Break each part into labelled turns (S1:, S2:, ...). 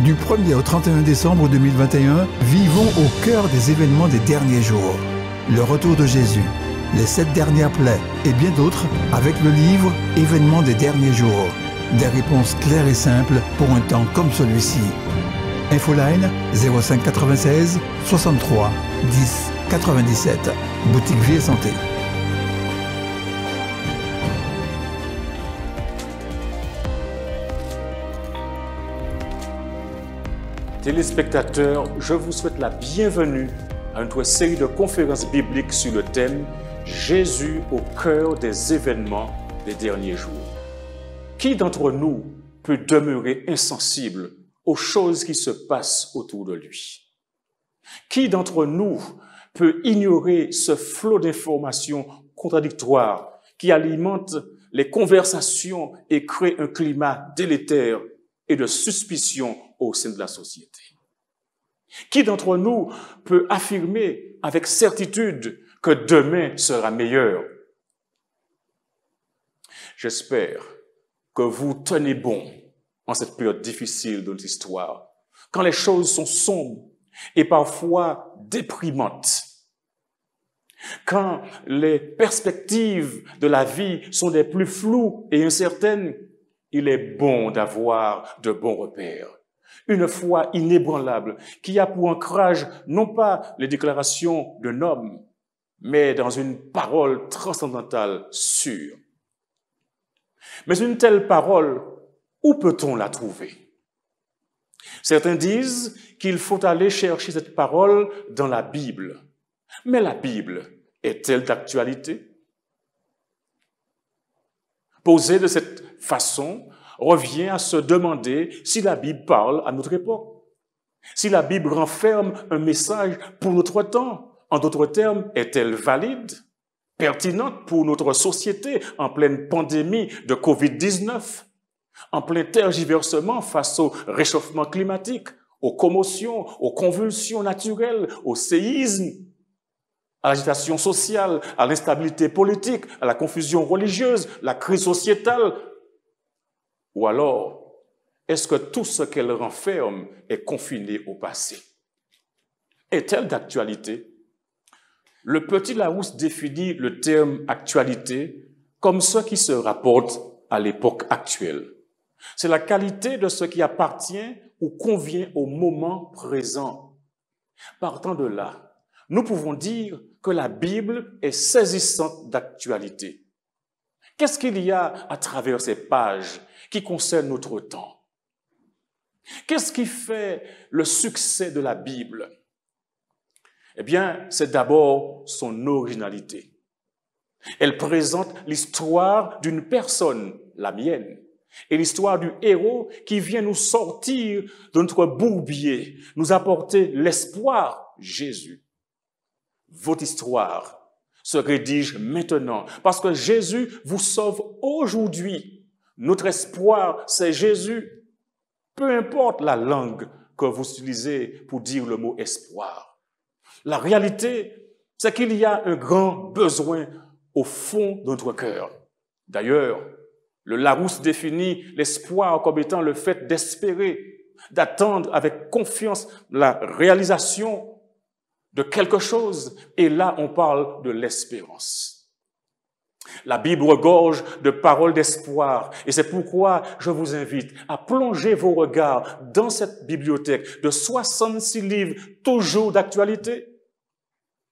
S1: Du 1er au 31 décembre 2021, vivons au cœur des événements des derniers jours. Le retour de Jésus, les 7 dernières plaies et bien d'autres avec le livre « Événements des derniers jours ». Des réponses claires et simples pour un temps comme celui-ci. Infoline 05 96 63 10 97. Boutique Vie et Santé.
S2: Téléspectateurs, je vous souhaite la bienvenue à notre série de conférences bibliques sur le thème « Jésus au cœur des événements des derniers jours ». Qui d'entre nous peut demeurer insensible aux choses qui se passent autour de lui? Qui d'entre nous peut ignorer ce flot d'informations contradictoires qui alimente les conversations et crée un climat délétère et de suspicion au sein de la société? Qui d'entre nous peut affirmer avec certitude que demain sera meilleur? J'espère que vous tenez bon en cette période difficile de notre histoire, quand les choses sont sombres et parfois déprimantes, quand les perspectives de la vie sont des plus floues et incertaines. Il est bon d'avoir de bons repères, une foi inébranlable qui a pour ancrage non pas les déclarations d'un homme, mais dans une parole transcendantale sûre. Mais une telle parole, où peut-on la trouver? Certains disent qu'il faut aller chercher cette parole dans la Bible. Mais la Bible est-elle d'actualité? Posée de cette façon, revient à se demander si la Bible parle à notre époque, si la Bible renferme un message pour notre temps. En d'autres termes, est-elle valide, pertinente pour notre société en pleine pandémie de Covid-19, en plein tergiversement face au réchauffement climatique, aux commotions, aux convulsions naturelles, aux séismes, à l'agitation sociale, à l'instabilité politique, à la confusion religieuse, la crise sociétale? Ou alors, est-ce que tout ce qu'elle renferme est confiné au passé? Est-elle d'actualité? Le petit Larousse définit le terme « actualité » comme ce qui se rapporte à l'époque actuelle. C'est la qualité de ce qui appartient ou convient au moment présent. Partant de là, nous pouvons dire que la Bible est saisissante d'actualité. Qu'est-ce qu'il y a à travers ces pages qui concernent notre temps? Qu'est-ce qui fait le succès de la Bible? Eh bien, c'est d'abord son originalité. Elle présente l'histoire d'une personne, la mienne, et l'histoire du héros qui vient nous sortir de notre bourbier, nous apporter l'espoir, Jésus. Votre histoire se rédige maintenant parce que Jésus vous sauve aujourd'hui. Notre espoir, c'est Jésus. Peu importe la langue que vous utilisez pour dire le mot espoir. La réalité, c'est qu'il y a un grand besoin au fond de notre cœur. D'ailleurs, le Larousse définit l'espoir comme étant le fait d'espérer, d'attendre avec confiance la réalisation de quelque chose, et là on parle de l'espérance. La Bible regorge de paroles d'espoir, et c'est pourquoi je vous invite à plonger vos regards dans cette bibliothèque de 66 livres, toujours d'actualité,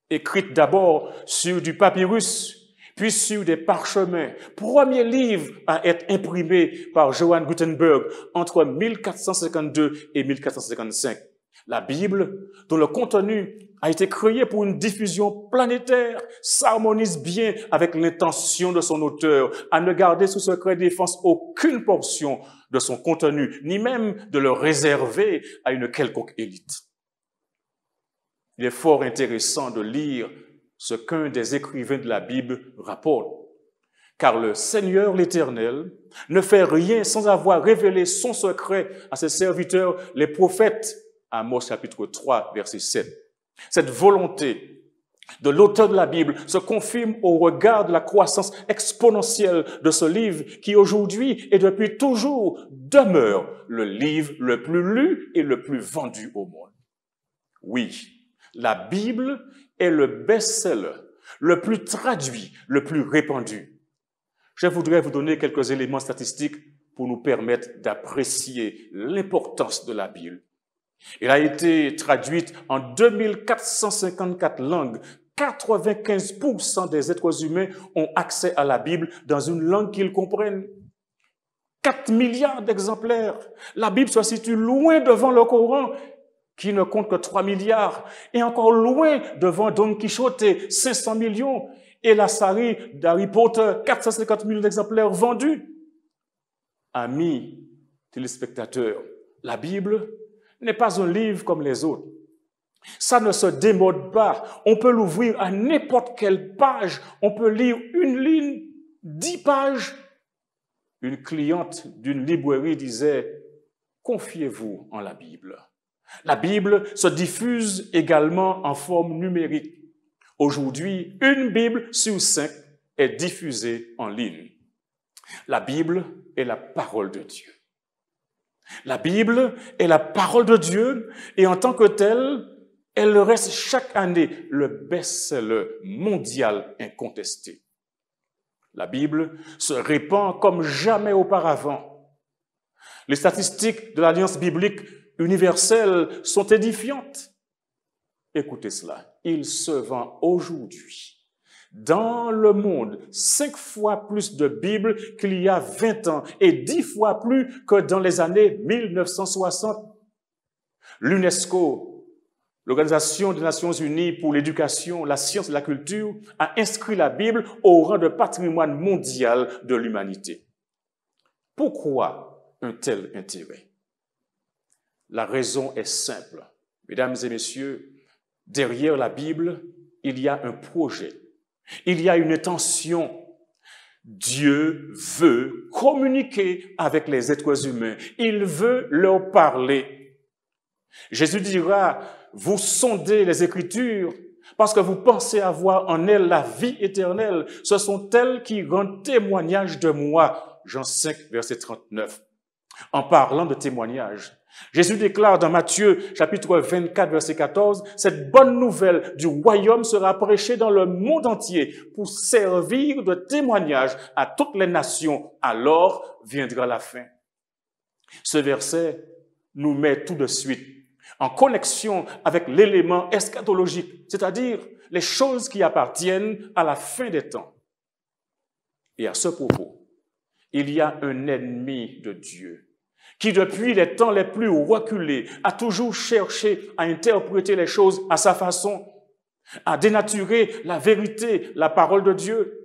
S2: écrites d'abord sur du papyrus, puis sur des parchemins. Premier livre à être imprimé par Johann Gutenberg entre 1452 et 1455. La Bible, dont le contenu a été créé pour une diffusion planétaire, s'harmonise bien avec l'intention de son auteur à ne garder sous secret défense aucune portion de son contenu, ni même de le réserver à une quelconque élite. Il est fort intéressant de lire ce qu'un des écrivains de la Bible rapporte. Car le Seigneur l'Éternel ne fait rien sans avoir révélé son secret à ses serviteurs, les prophètes. Amos chapitre 3, verset 7. Cette volonté de l'auteur de la Bible se confirme au regard de la croissance exponentielle de ce livre qui aujourd'hui et depuis toujours demeure le livre le plus lu et le plus vendu au monde. Oui, la Bible est le best-seller, le plus traduit, le plus répandu. Je voudrais vous donner quelques éléments statistiques pour nous permettre d'apprécier l'importance de la Bible. Elle a été traduite en 2454 langues. 95% des êtres humains ont accès à la Bible dans une langue qu'ils comprennent. 4 milliards d'exemplaires. La Bible se situe loin devant le Coran, qui ne compte que 3 milliards, et encore loin devant Don Quichotte, 500 millions, et la série d'Harry Potter, 450 millions d'exemplaires vendus. Amis téléspectateurs, la Bible n'est pas un livre comme les autres. Ça ne se démode pas. On peut l'ouvrir à n'importe quelle page. On peut lire une ligne, 10 pages. Une cliente d'une librairie disait « Confiez-vous en la Bible ». La Bible se diffuse également en forme numérique. Aujourd'hui, une Bible sur 5 est diffusée en ligne. La Bible est la parole de Dieu. La Bible est la parole de Dieu et en tant que telle, elle reste chaque année le best-seller mondial incontesté. La Bible se répand comme jamais auparavant. Les statistiques de l'Alliance biblique universelle sont édifiantes. Écoutez cela, il se vend aujourd'hui dans le monde 5 fois plus de Bibles qu'il y a 20 ans et 10 fois plus que dans les années 1960. L'UNESCO, l'Organisation des Nations Unies pour l'éducation, la science et la culture, a inscrit la Bible au rang de patrimoine mondial de l'humanité. Pourquoi un tel intérêt? La raison est simple. Mesdames et messieurs, derrière la Bible, il y a un projet. Il y a une intention. Dieu veut communiquer avec les êtres humains. Il veut leur parler. Jésus dira, vous sondez les Écritures parce que vous pensez avoir en elles la vie éternelle. Ce sont elles qui rendent témoignage de moi. Jean 5, verset 39. En parlant de témoignage, Jésus déclare dans Matthieu, chapitre 24, verset 14, « Cette bonne nouvelle du royaume sera prêchée dans le monde entier pour servir de témoignage à toutes les nations. Alors viendra la fin. » Ce verset nous met tout de suite en connexion avec l'élément eschatologique, c'est-à-dire les choses qui appartiennent à la fin des temps. Et à ce propos, il y a un ennemi de Dieu qui, depuis les temps les plus reculés, a toujours cherché à interpréter les choses à sa façon, à dénaturer la vérité, la parole de Dieu.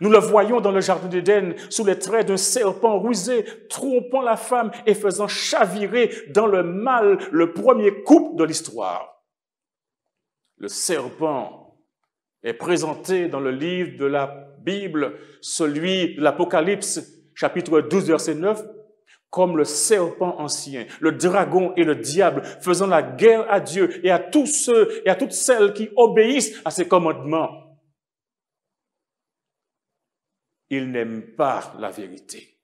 S2: Nous le voyons dans le jardin d'Éden, sous les traits d'un serpent rusé, trompant la femme et faisant chavirer dans le mal le premier couple de l'histoire. Le serpent est présenté dans le livre de la Bible, celui de l'Apocalypse, chapitre 12, verset 9, comme le serpent ancien, le dragon et le diable, faisant la guerre à Dieu et à tous ceux et à toutes celles qui obéissent à ses commandements. Il n'aime pas la vérité.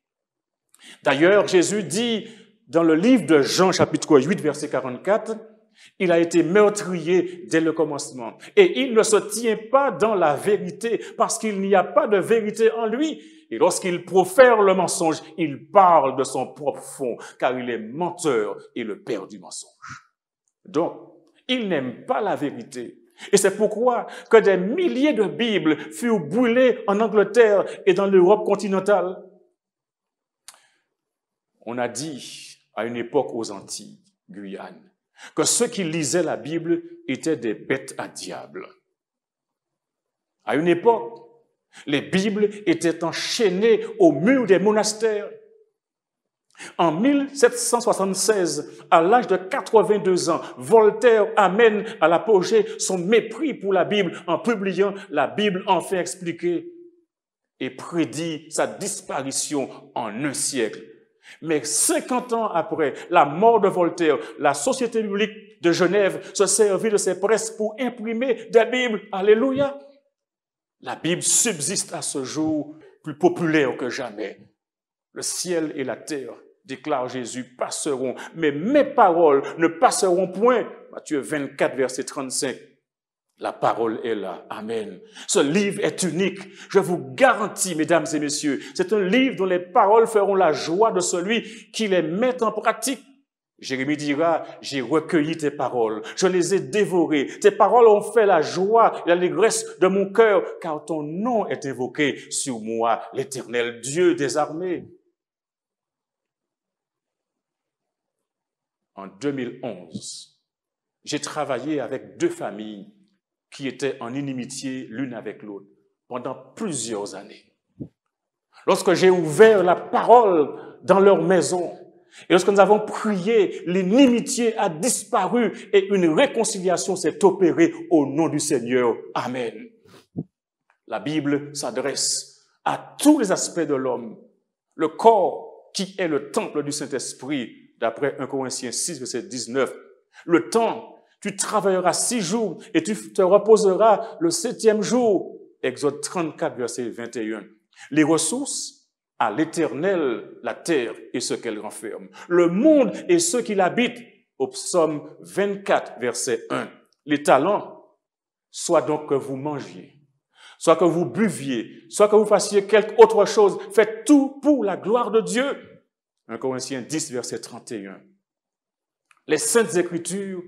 S2: D'ailleurs, Jésus dit dans le livre de Jean, chapitre 8, verset 44, « Il a été meurtrier dès le commencement, et il ne se tient pas dans la vérité, parce qu'il n'y a pas de vérité en lui. Et lorsqu'il profère le mensonge, il parle de son propre fond, car il est menteur et le père du mensonge. » Donc, il n'aime pas la vérité. Et c'est pourquoi que des milliers de Bibles furent brûlées en Angleterre et dans l'Europe continentale. On a dit à une époque aux Antilles, Guyane, que ceux qui lisaient la Bible étaient des bêtes à diable. À une époque, les Bibles étaient enchaînées au mur des monastères. En 1776, à l'âge de 82 ans, Voltaire amène à l'apogée son mépris pour la Bible en publiant la Bible enfin expliquée et prédit sa disparition en un siècle. Mais 50 ans après la mort de Voltaire, la Société biblique de Genève se servit de ses presses pour imprimer des Bibles. Alléluia! La Bible subsiste à ce jour, plus populaire que jamais. Le ciel et la terre, déclare Jésus, passeront, mais mes paroles ne passeront point. Matthieu 24, verset 35. La parole est là. Amen. Ce livre est unique. Je vous garantis, mesdames et messieurs, c'est un livre dont les paroles feront la joie de celui qui les met en pratique. Jérémie dira, j'ai recueilli tes paroles, je les ai dévorées. Tes paroles ont fait la joie et l'allégresse de mon cœur, car ton nom est invoqué sur moi, l'Éternel Dieu des armées. En 2011, j'ai travaillé avec 2 familles qui étaient en inimitié l'une avec l'autre pendant plusieurs années. Lorsque j'ai ouvert la parole dans leur maison et lorsque nous avons prié, l'inimitié a disparu et une réconciliation s'est opérée au nom du Seigneur. Amen. La Bible s'adresse à tous les aspects de l'homme. Le corps qui est le temple du Saint-Esprit, d'après 1 Corinthiens 6, verset 19. Le temps, tu travailleras 6 jours et tu te reposeras le 7e jour. Exode 34, verset 21. Les ressources, à l'Éternel, la terre et ce qu'elle renferme. Le monde et ceux qui l'habitent, au psaume 24, verset 1. Les talents, soit donc que vous mangiez, soit que vous buviez, soit que vous fassiez quelque autre chose, faites tout pour la gloire de Dieu. 1 Corinthiens 10, verset 31. Les Saintes Écritures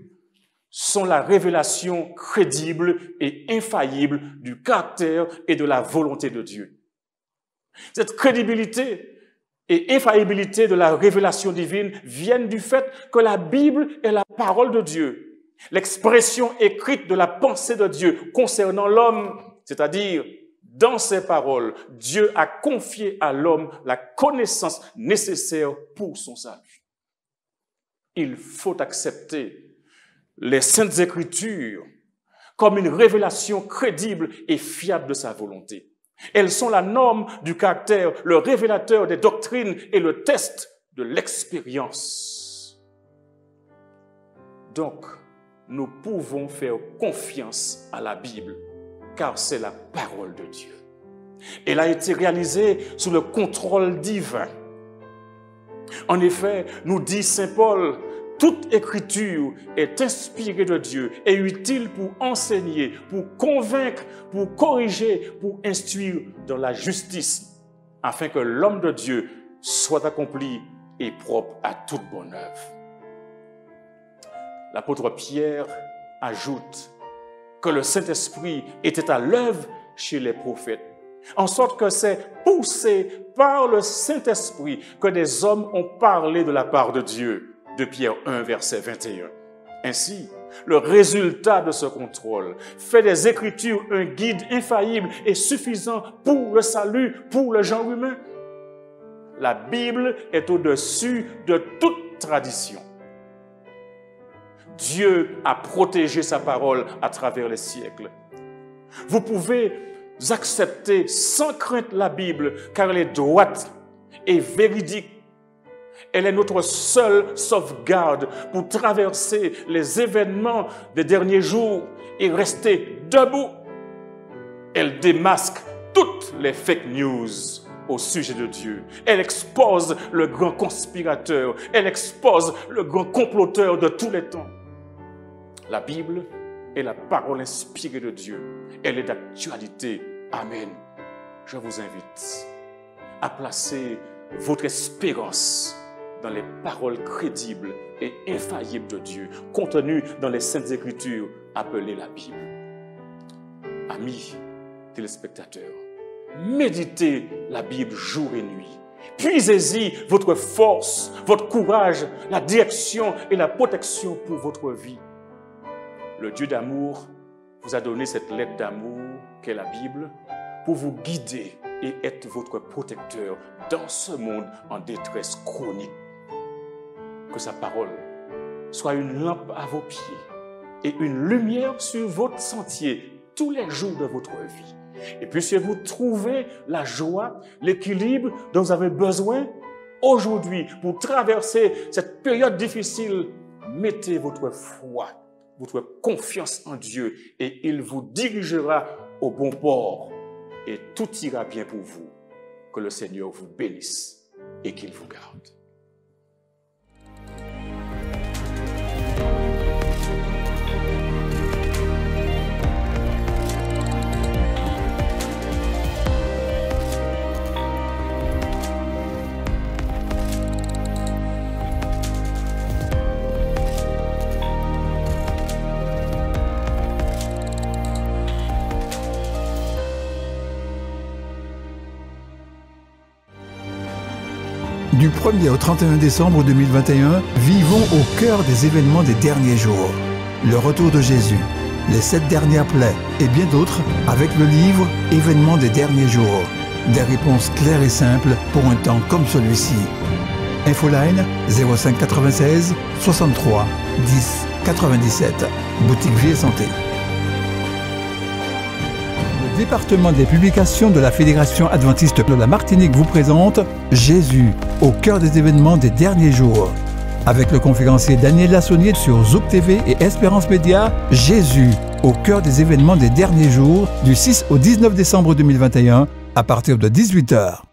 S2: sont la révélation crédible et infaillible du caractère et de la volonté de Dieu. Cette crédibilité et infaillibilité de la révélation divine viennent du fait que la Bible est la parole de Dieu, l'expression écrite de la pensée de Dieu concernant l'homme, c'est-à-dire dans ses paroles, Dieu a confié à l'homme la connaissance nécessaire pour son salut. Il faut accepter les Saintes Écritures comme une révélation crédible et fiable de sa volonté. Elles sont la norme du caractère, le révélateur des doctrines et le test de l'expérience. Donc, nous pouvons faire confiance à la Bible, car c'est la parole de Dieu. Elle a été réalisée sous le contrôle divin. En effet, nous dit Saint Paul, toute écriture est inspirée de Dieu et utile pour enseigner, pour convaincre, pour corriger, pour instruire dans la justice, afin que l'homme de Dieu soit accompli et propre à toute bonne œuvre. L'apôtre Pierre ajoute que le Saint-Esprit était à l'œuvre chez les prophètes, en sorte que c'est poussé par le Saint-Esprit que des hommes ont parlé de la part de Dieu. De Pierre 1, verset 21. Ainsi, le résultat de ce contrôle fait des Écritures un guide infaillible et suffisant pour le salut, pour le genre humain. La Bible est au-dessus de toute tradition. Dieu a protégé sa parole à travers les siècles. Vous pouvez accepter sans crainte la Bible, car elle est droite et véridique. Elle est notre seule sauvegarde pour traverser les événements des derniers jours et rester debout. Elle démasque toutes les fake news au sujet de Dieu. Elle expose le grand conspirateur. Elle expose le grand comploteur de tous les temps. La Bible est la parole inspirée de Dieu. Elle est d'actualité. Amen. Je vous invite à placer votre espérance dans les paroles crédibles et infaillibles de Dieu, contenues dans les Saintes Écritures appelées la Bible. Amis téléspectateurs, méditez la Bible jour et nuit. Puisez-y votre force, votre courage, la direction et la protection pour votre vie. Le Dieu d'amour vous a donné cette lettre d'amour qu'est la Bible pour vous guider et être votre protecteur dans ce monde en détresse chronique. Que sa parole soit une lampe à vos pieds et une lumière sur votre sentier tous les jours de votre vie. Et puissiez-vous trouver la joie, l'équilibre dont vous avez besoin aujourd'hui, pour traverser cette période difficile, mettez votre foi, votre confiance en Dieu et il vous dirigera au bon port et tout ira bien pour vous. Que le Seigneur vous bénisse et qu'il vous garde.
S1: Du 1er au 31 décembre 2021, vivons au cœur des événements des derniers jours. Le retour de Jésus, les 7 dernières plaies et bien d'autres avec le livre « Événements des derniers jours ». Des réponses claires et simples pour un temps comme celui-ci. Infoline 05 96 63 10 97. Boutique Vie et Santé. Le département des publications de la Fédération adventiste de la Martinique vous présente Jésus, au cœur des événements des derniers jours. Avec le conférencier Daniel Lassonnier sur Zouk TV et Espérance Média, Jésus, au cœur des événements des derniers jours, du 6 au 19 décembre 2021, à partir de 18 h.